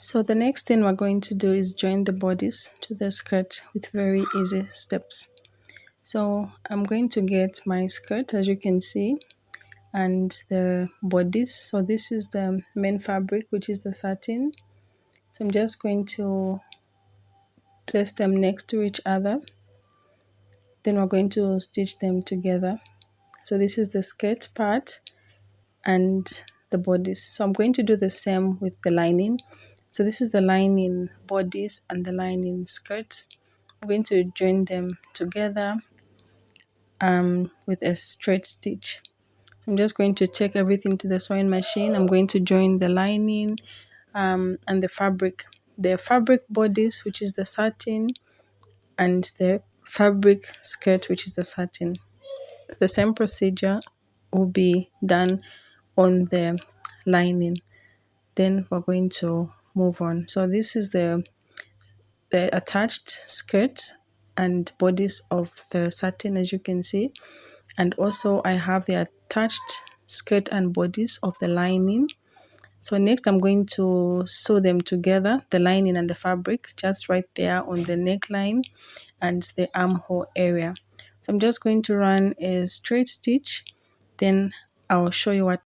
So the next thing we're going to do is join the bodice to the skirt with very easy steps. So I'm going to get my skirt, as you can see, and the bodice. So this is the main fabric, which is the satin. So I'm just going to place them next to each other. Then we're going to stitch them together. So this is the skirt part and the bodice. So I'm going to do the same with the lining. So this is the lining bodice and the lining skirt. I'm going to join them together with a straight stitch. So I'm just going to take everything to the sewing machine. I'm going to join the lining and the fabric bodice, which is the satin, and the fabric skirt, which is the satin. The same procedure will be done on the lining. Then we're going to move on. So this is the attached skirt and bodice of the satin, as you can see, and also I have the attached skirt and bodice of the lining. So next I'm going to sew them together, the lining and the fabric, just right there on the neckline and the armhole area. So I'm just going to run a straight stitch, then I'll show you what